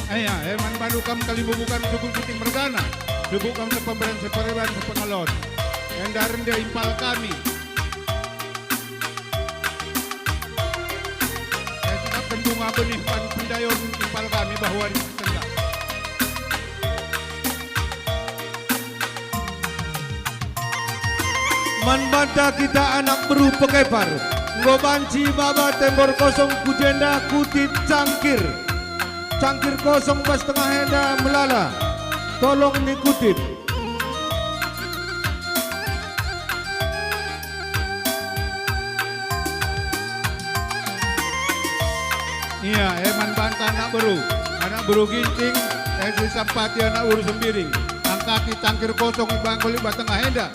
Aya, eman badukam kalibubukan sukul puting merdana. Dubukam ke pemberian sepereban sepengalon. Endaran dia impal kami. Saya cakap kendung apa nih pendayon impal kami bahwa di tengah. Manbanta kita anak beru pekepar. Ngobanci baba tembor kosong kujenda kutit cangkir. Cangkir kosong pas tengah henda melala. Tolong nikutit. Iya, eman banta anak beru ginting, esi sampati anak uru sembiring, angkaki cangkir kosong ibang kulit batengah henda.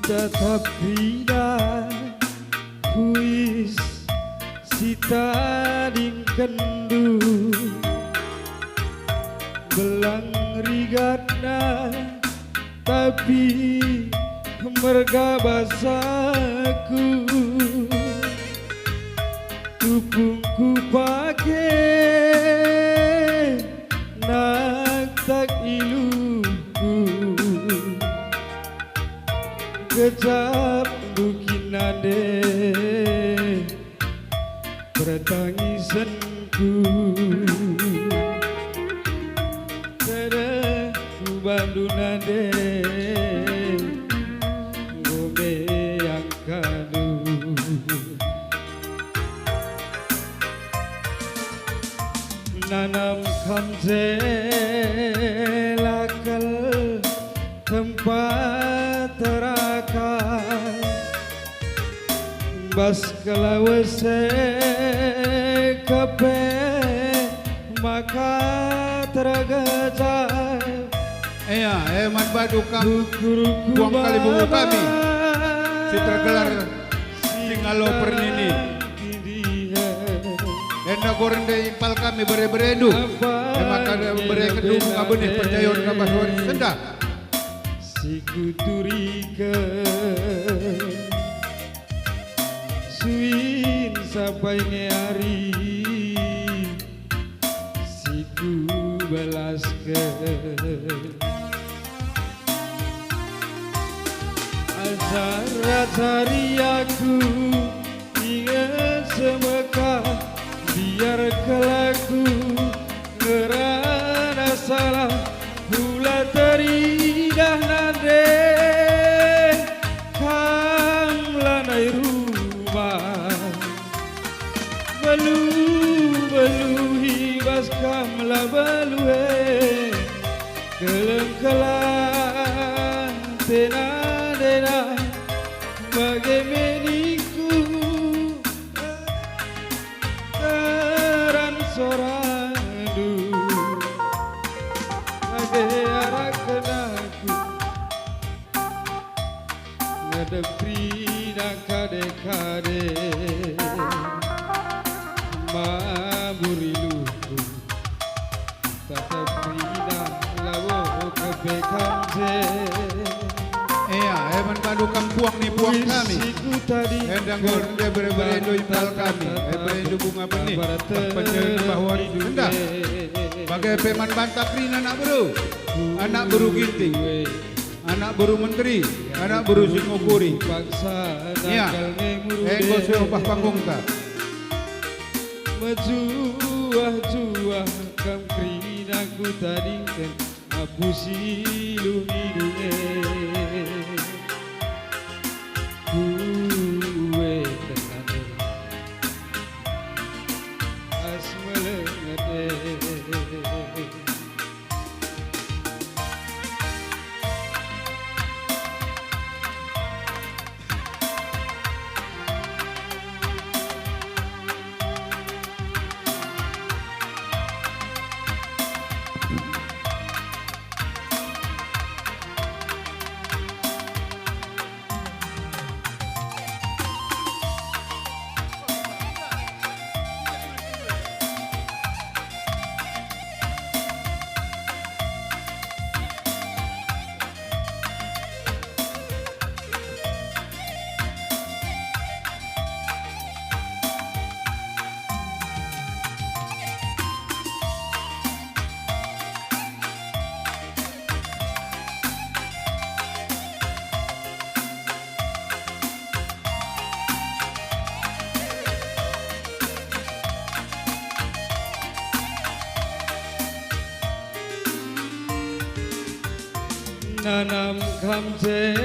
Tetap bina kuis sita ding kendu belang rigatna tapi merga basaku tupungku pakai nak tak iluku kejap bukinade pertangisanku tere kubandunade ngome yang kadu nanam kamze lakal tempat terakai bas kelawese kepe maka tergejai. Iya, eman badukam buang kali buku kami. Si tergelar singalo pernini. Enda goreng de impal kami bere-beredu. Maka bere kedung ngabenih percayon kabaswari senda. Sikuturike suin sampai ngeari siku balaskan azar-azari aku ingat semeka biar kelaku ngerana salah pula teridah nade kam lanai rumah belu hibas kam la belue kelengkelan tena bagaimeniku teran sorandu arakenaku ngadepri dan kade-kade maburiluku tatapri dan lawo kebekamze. Iya, eman badukam puang nih puang kami. Endang goreng dia bere-beredu impal kami. Beredu bunga benih. Pencayon bahwari senda. Bagai peman bantak rina anak beru ginting, anak beru menteri, anak beru singokuri. Iya, ego seopah panggung tak. Mejuah-juah kam krina ku tadi kan apusi lumidune kuwe tenane asmelengate. nanam kamjelakel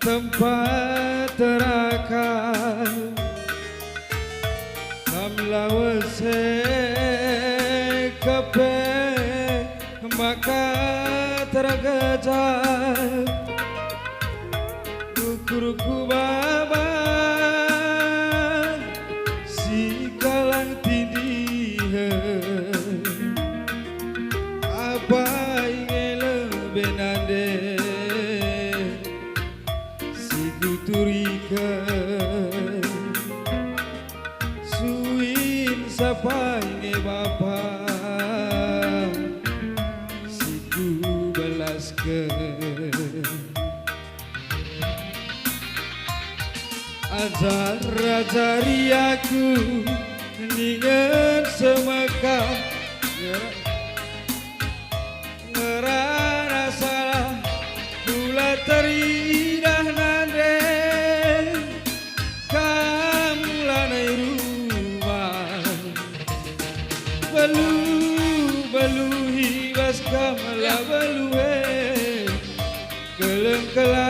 tempat terakan kamlawase kepe maka tergajah kukuruku baba si kalang tindih apa ingin lebih nande si kuturika suin sapa ingin bapa si ku belaskan ajar-ajari aku ningan semeka ngerana salah pula teridah nande kamlanai rumah belu hibas kamala beluhe keleng-kelang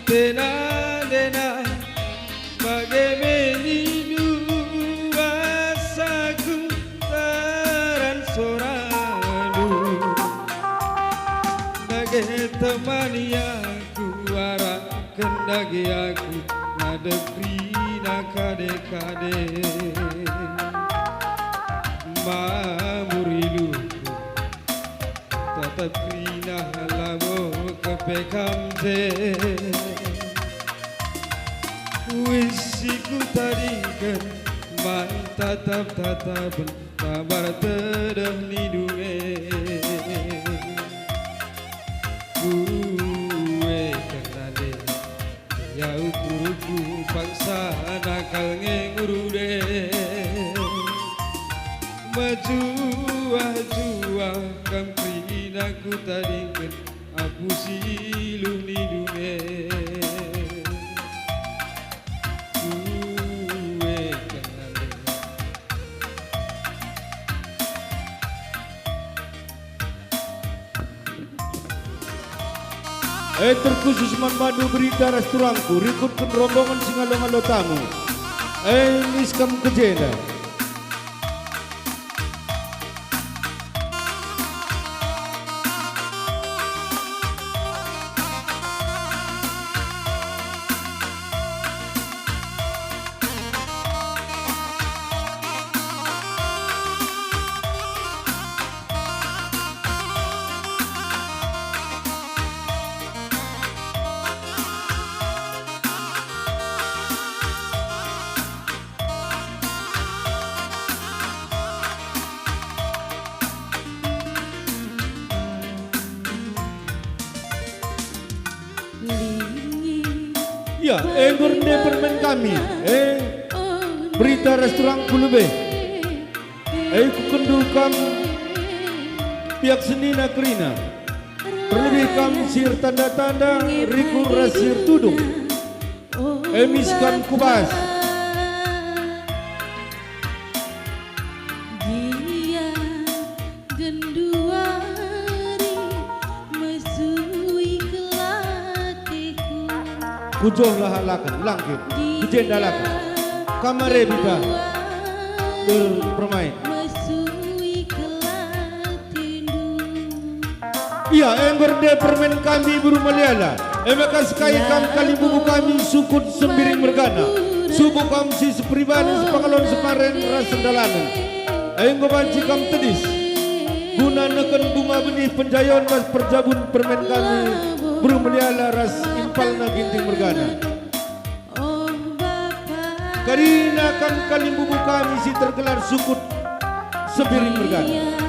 tena bagai menidu basaku taran soradu bagai teman yang kuara kendagi aku ngadepri nakade-kade mamurilu tetap krina labo kepekamte wisiku tadikan man tatap-tatapan kabar tedah nidunge kuwe kenade ya ukuruku paksa nakal ngengurude majua kamprina ku tadikan aku silu nidunge terkhusus manmadu berita restoranku rikutkan rombongan singalo-ngalo tamu miskam kejena ya, gorde permen kami, berita restoran kulube, kukendukam pihak seni nakrina, terlebih kami sir tanda-tanda rikur rasir tudung, miskan kubas. Kujoh lahalakan, langkit, kujendalakan, kamare bita, bermain. Iya, enggorde permen kami buru meliala, emekas kai kam kali bubu kami sukut sembiring mergana, subuh kam si sepribadi sepangalon separen rasendalanan, enggo banci kam tedis, guna neken bunga benih penjayon mas perjabun permen kami buru meliala ras impal na ginting mergana. Karina kan kali bubu kami si tergelar sukut sembiring mergana.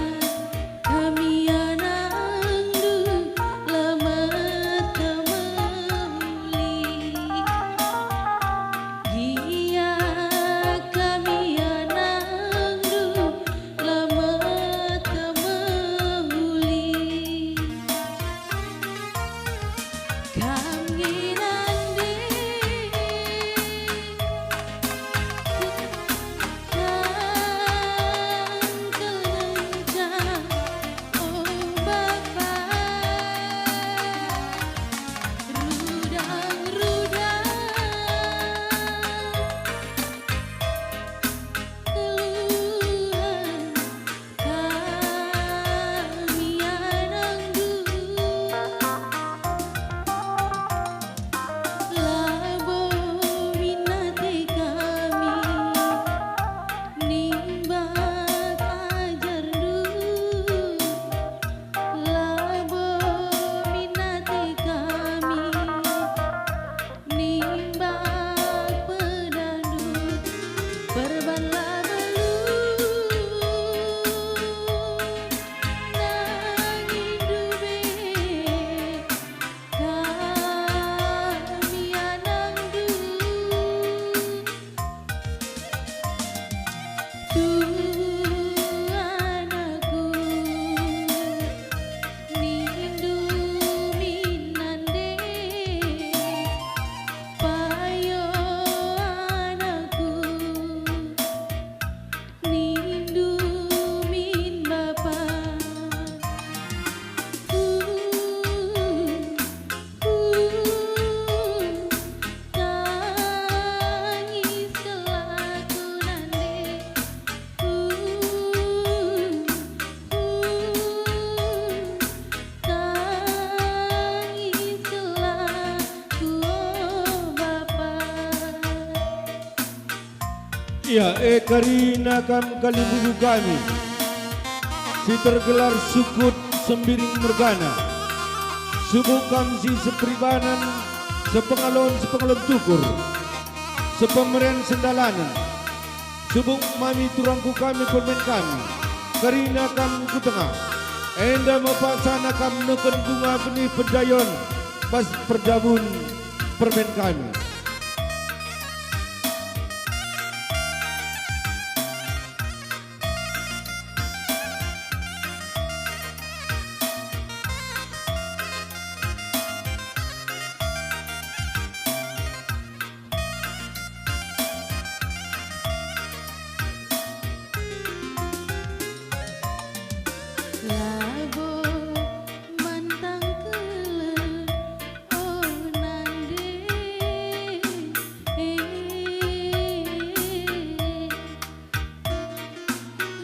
Ya, karina kam kalibugu kami si tergelar sukut sembiring mergana subuh kam si sepribanan sepengalon tukur sepemerian sendalanan subuh mami turangku kami permen kami karina kam ku tengah enda mepaksana kam neken bunga benih pedayon pas perdabun permen kami. Labo mantang kelel oh nande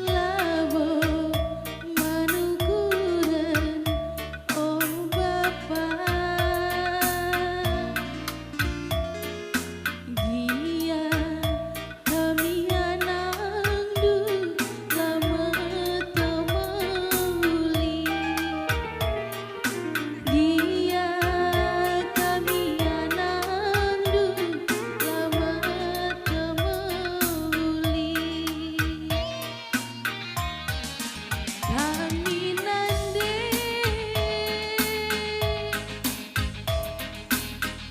Labo manukuran oh bapa Gia kami anang du lama temuli Dia kami anang du lama temuli Kami nande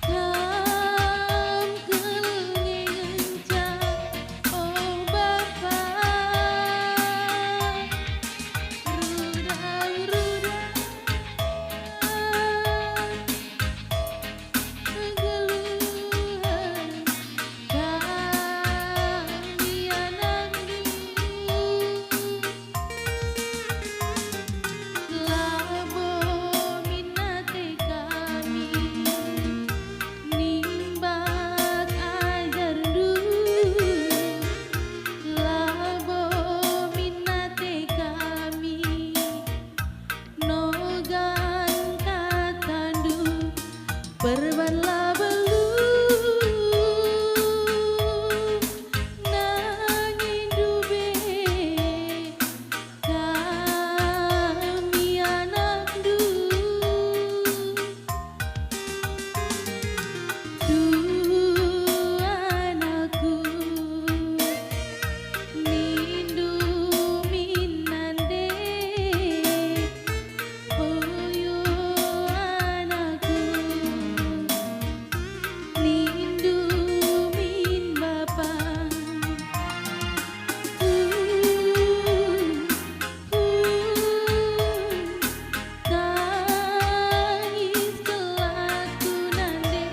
Kam kelengenca oh bapa Rudang-rudang geluhan Kami anang Labo minate kami nimbak ajar dulu Labo minate kami nogan katandu perban labelu nanging dube kami anak du anakku nindu minande oyo anakku nindu min bapa tangis kelaku nande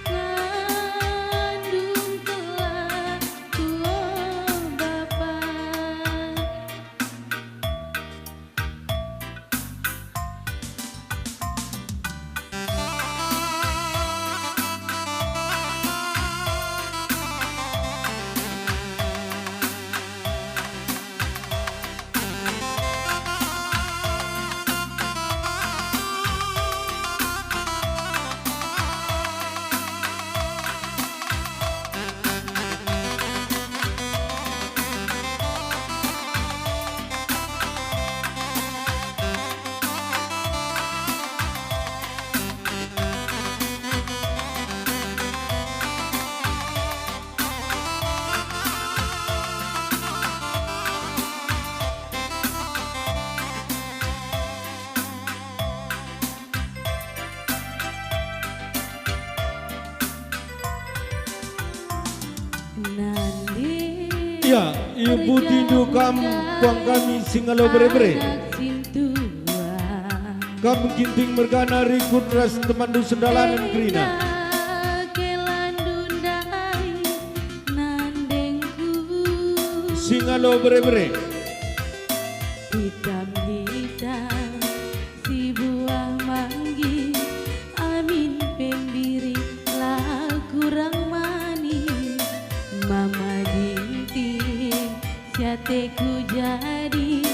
kandung kelaku oh bapa nande Ya, ibu tindu kam tuang kami singalo bere-bere kam ginting mergana rikut ras temandu sendalanan kerina singalo bere-bere hitam-hitam si buah manggi amin pembiri lah kurang manis mama dinting siateku jadi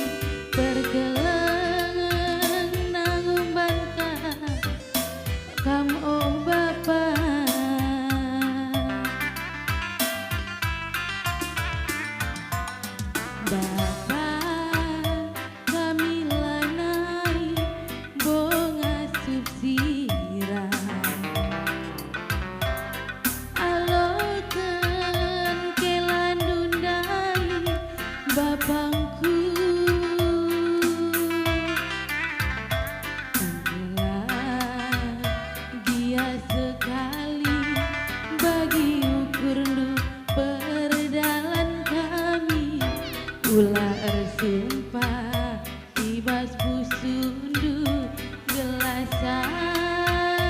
pergelangan nangumban kam oh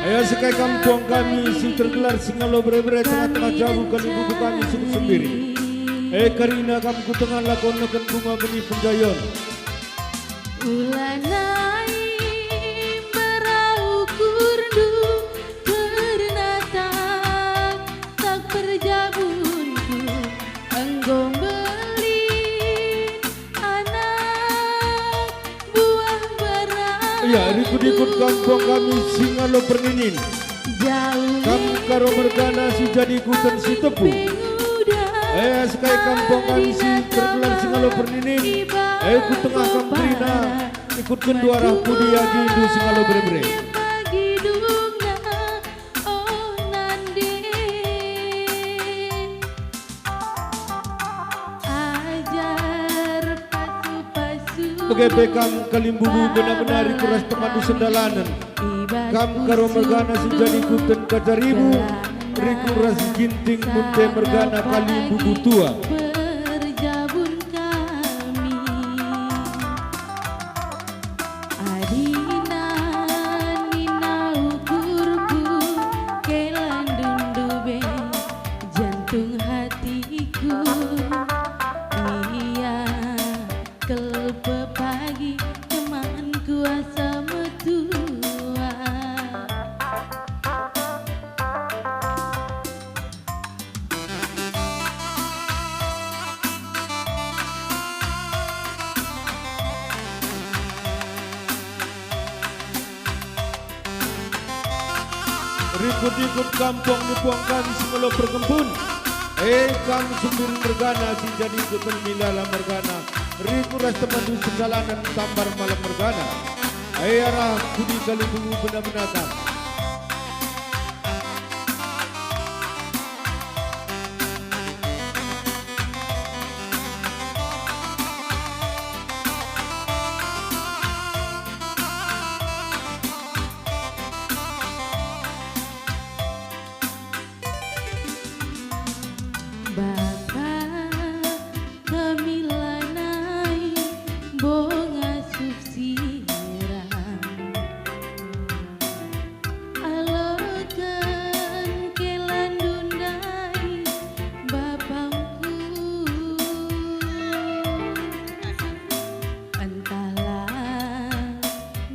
Ayah sekai kampung kami sing tergelar singalo bre-bre tengah-tengah jauh kali buku kami sungguh sendiri. Karina kamu ku tengah lakonakan bunga benih penjayon. Ulanai beraukur du ternata tak perjabunku enggong beli anak buah barang. Iya, ikut-ikut kampung kami singalo perninin. Jauh Kamu karo mergana si jadi ikutan si tepu. Sekai kampung kami si tergelar singalo perninin. Ikut tengah kamprina, ikut kedua arah pudi agi indu singalo bre-bre. Begitu kam kalimbubu benar-benar kuras temadu sendalanan. Kam karo mergana si jadi ikutan kacaribu. Riku ras ginting munte mergana kalimbubu tua. Berjabun kami Adina nina ukurku kelan dundube jantung hatiku Iya kelpe pagi teman kuasa metua. Ikut-ikut kampung nipuang kami semula perkembun. Kami sumber mergana si jadi ikutan milala mergana. Riku ras temandu sendalanan tambar malam mergana. Arah kudi kali bungu benar-benar kami. Bapa kamilanai bonga subsirang alokan kelan dundai bapangku entahlah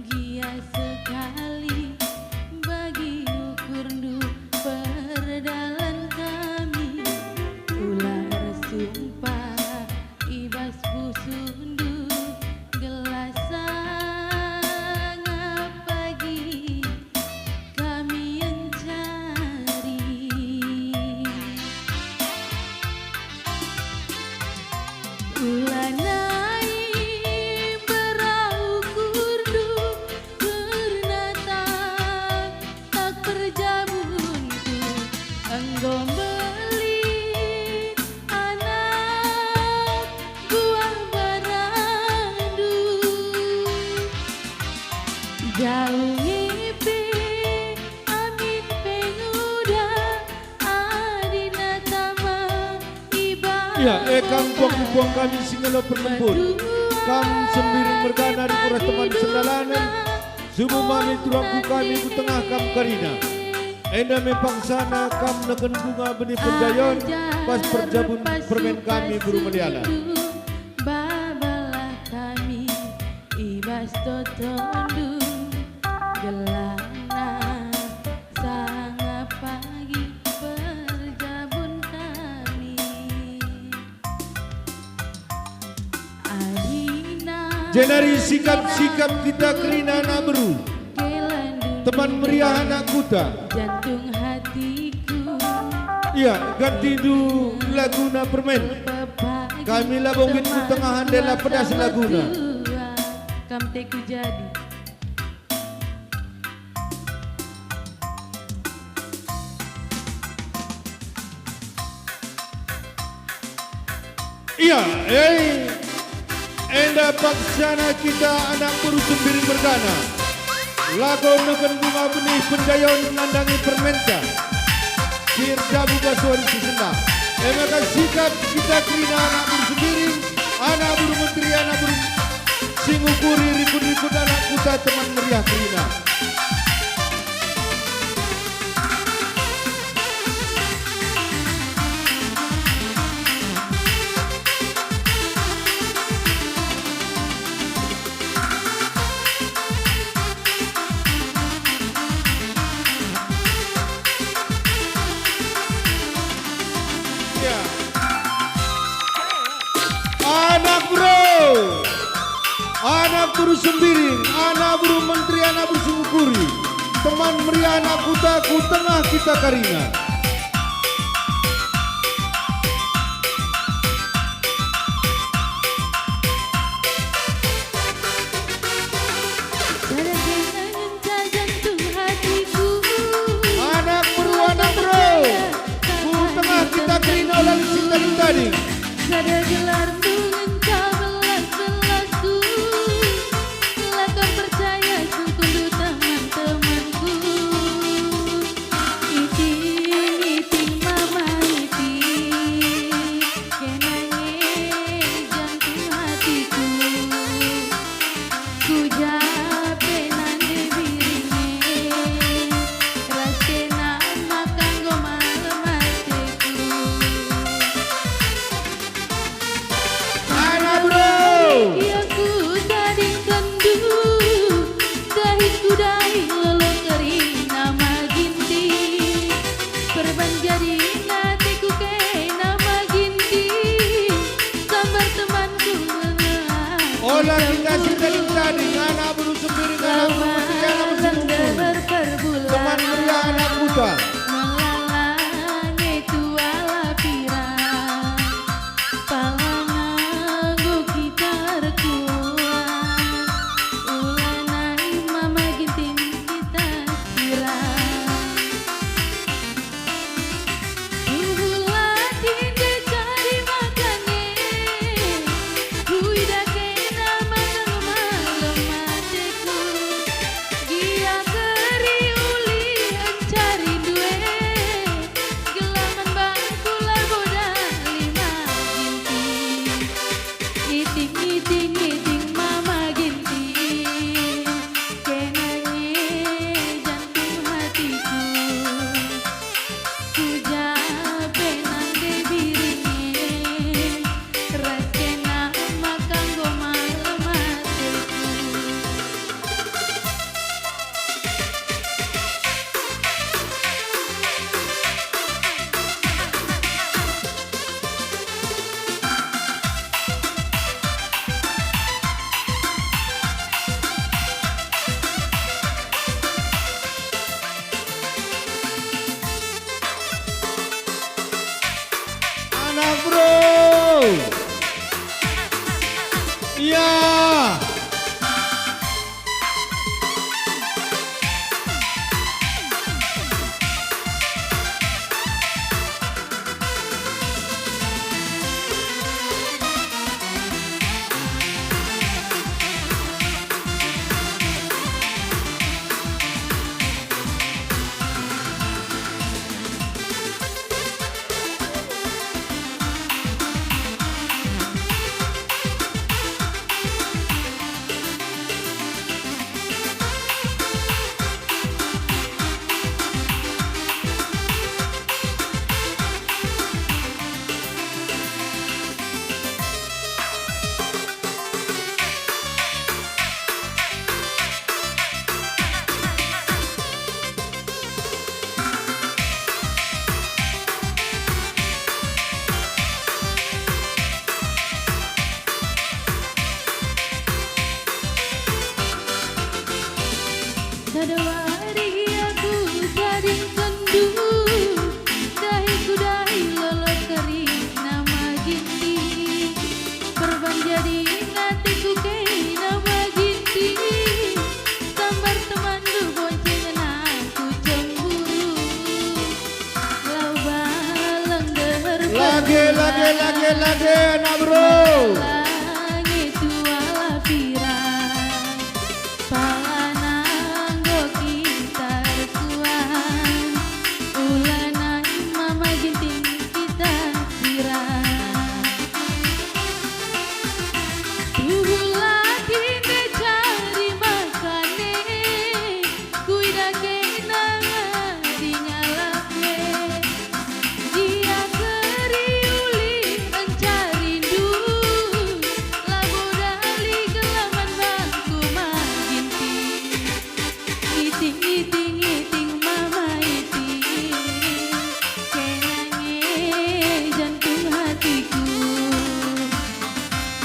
gia sekali bagi ukur du perdalan kami ular sumpah ibas busundu gelasan pagi kami mencari ulanai beraukur du ternata tak perjabunku enggong jauh ngipi amit penguda adina tama iba. Ya, kampung nipuang kami singalo perkembun. Kami sembiring mergana di kuras teman sendalanan. Subuh mami turangku kami ku tengah kam karina. Enda mempang sana kam neken bunga benih penjayon. Pas perjabun permen kami buru meliala. Babalah kami ibas totondu gelana sangat pagi perjabun kami Adina Jenari sikap-sikap kita kerina anak beru. Teman meriah anak kuta. Jantung hatiku Iya, ganti du laguna permen. Kami labongit ku tengah handela pedas laguna. Kamteku jadi Iya, enda paksana kita anak buru sumbiring mergana. Lagu neken bunga benih penjayon nandangi permenta. Kir jabu basuan sesenda. Maka sikap kita kerina anak buru sumbiring, anak buru menteri, anak buru singukuri rikut-rikut anak kuta teman meriah kerina. buru sembiring, anak buru menteri, anak buru sungkuri. Teman meriah anak kutaku tengah kita karinga. Jantung hatiku, Anak bro, ku tengah kita kerina oleh cinta tadi. sada gelar mengencah belas-belasku, lakon percaya sukundu teman-temanku. Iting-iting mama iting, kenange jantung hatiku. Ku jape nande biringe, rasena makan go malam hatiku. Anak bro, Aku tadi kendu, dahiku dahi lolo kering nama ginti. Perban jadi natiku ke nama ginti, sambar temanku mengenal. olah kita cinta tadi. Anak buru sembiring, anak buru menteri, anak buru sungkuri. Teman meriah anak kuda. Melalang itu ala pirang, palangan kita rekuan, ulanai mama ginting kita sirang. Bulan tinde cari makane, kuidake nama malam hatiku. Gia keri uli cari duwe, gelaman bangku lagoda lima ginting. Iting mama ginting, kenange jantung hatiku. Ku jabe nande biringe, rasena makan go malam hatiku. Anak bro, iya. Sadawari aku jadi kendu, dahiku dahi lolo kering nama ginti. Perban jadi natiku ke nama ginti, sambar temanku boncengan aku cemburu. Lau balang deher Lagi anak bro. langit ala pirang, palanang go kita rekuan, ulanai mama ginting kita sirang. Bulan tinde cari makane, kuidake nang dinyalape. Dia keri uli mencari du, lagu dali gelaman bangku maginti. Iting mama iting, kenange jantung hatiku.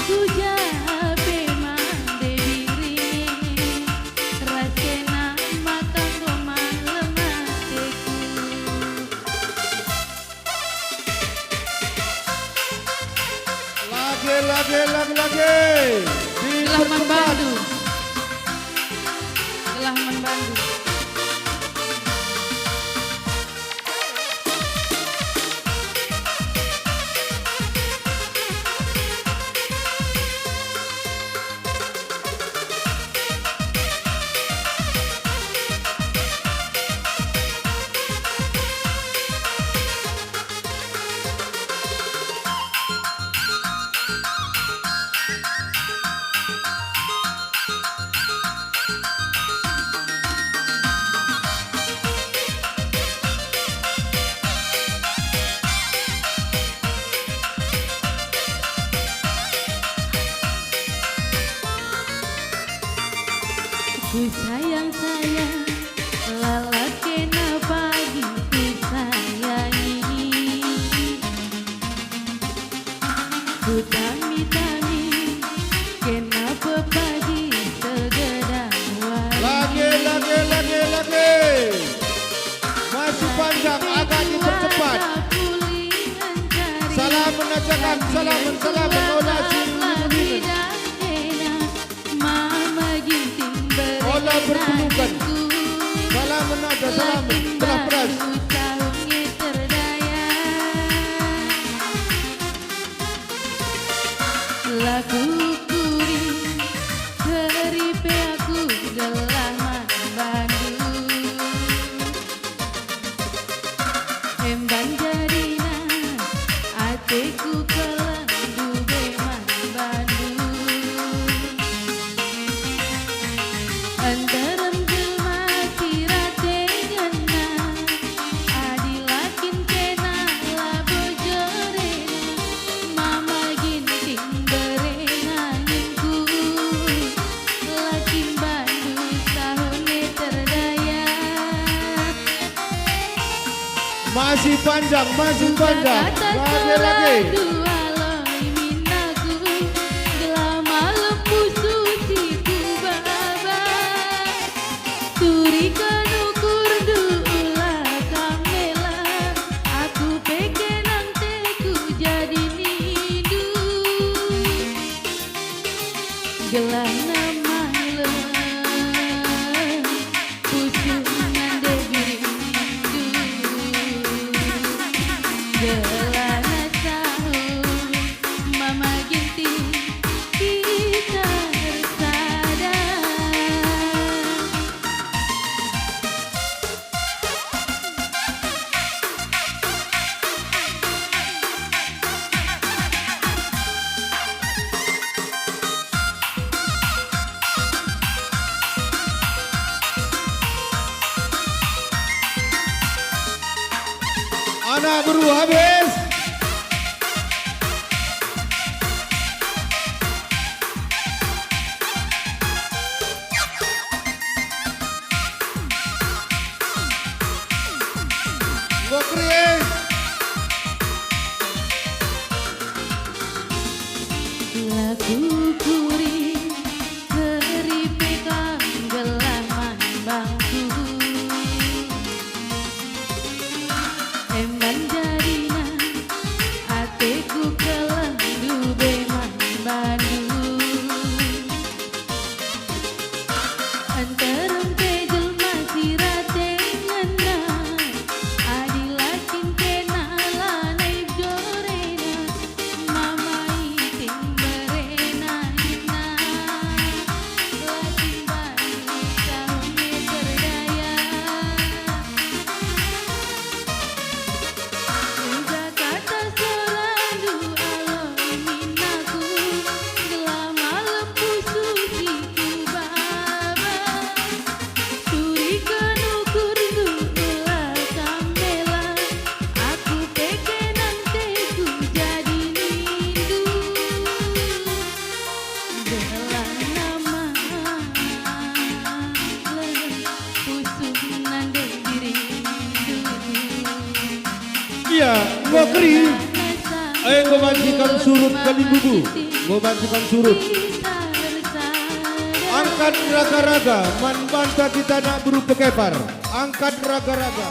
Ku jabe mande lagi. Gelah membantu. Gelah membantu. Ku sayang-sayang lalat kena pagi ku sayangi. Ku tami-tami kenapa pagi segedang wali. Lagi. Masih panjang, agak dipercepat. Salam menajakan, salam menolasi. Olah berpelukan. Salam menada, salam telah beras. Lagu kuri heripe aku gelah manbandu. Emban jarina atiku kelandu be manbandu. Antarem jelma sirate ngena adilakin kena la bojorena mama ginting berenanginku lakin bandu tahunnya terdaya. Masih panjang. Lagi. Gelah nama le pusing nande birindu. Gelah nasahu mama ginti kita bersada. Anak buru habis. Gokri. Lagu kuri heripe kang gelah manbangku. Emban jarina atiku kelandu be manbandu. Antarem pe jelma sirate ngena adilakin kena lanai jorena mama iting berenangina lakin bandu tahunnya terdaya. Jakarta selalu aloi minaku gelah malam pusukiku baba. Turi kenukur dula kamela aku pekenan teku jadi nindu. Gelah nama le pusuk nande birindu. Iya, Gokri. Ayo ngobancikan surut kali bubu. Ngobancikan surut. Angkat raga-raga, man banta kita nak berupa kepar. Angkat raga-raga.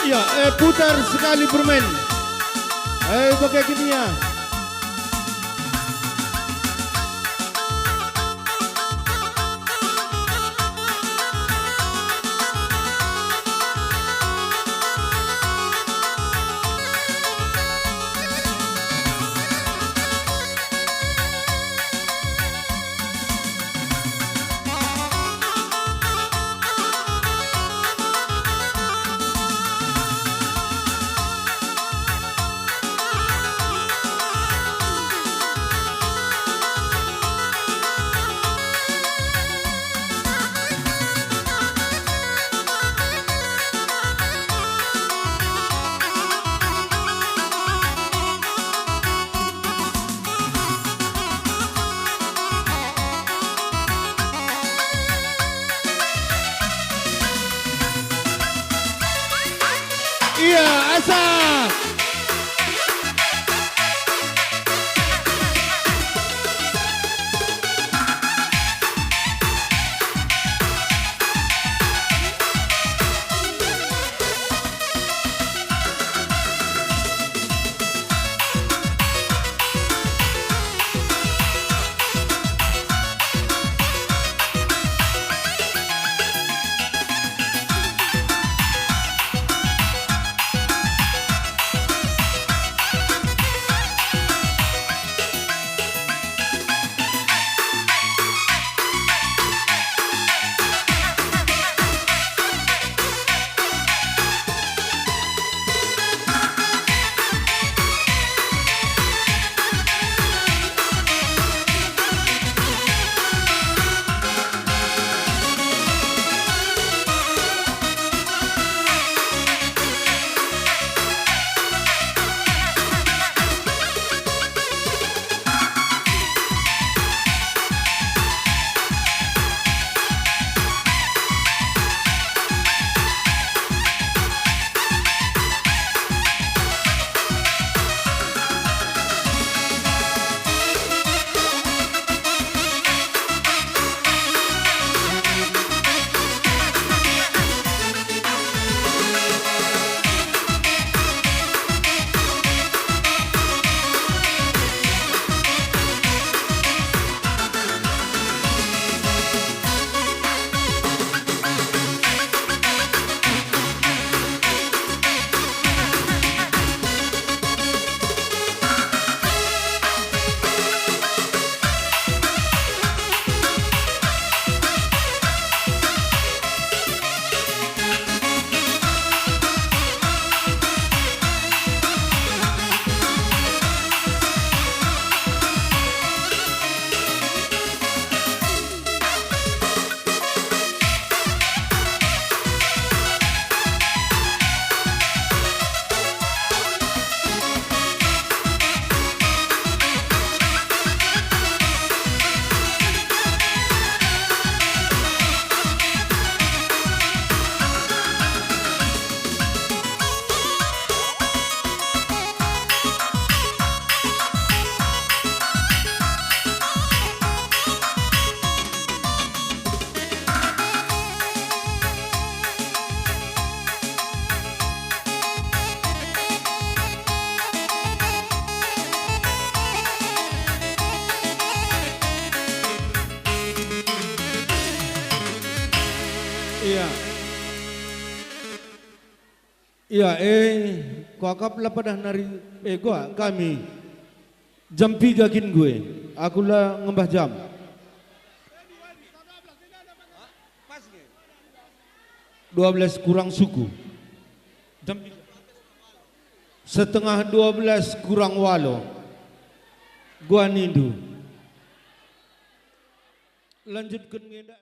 Ya, putar sekali bermain. Pakai kimia. Iya, asap. Iya. Iya, kuakap lah pada nari, gua kami jam 3 kin gue, aku lah ngembah jam. Dua 12 kurang suku. Jam 11:30 kurang walo. Gua nindu. Lanjutkan ngenda.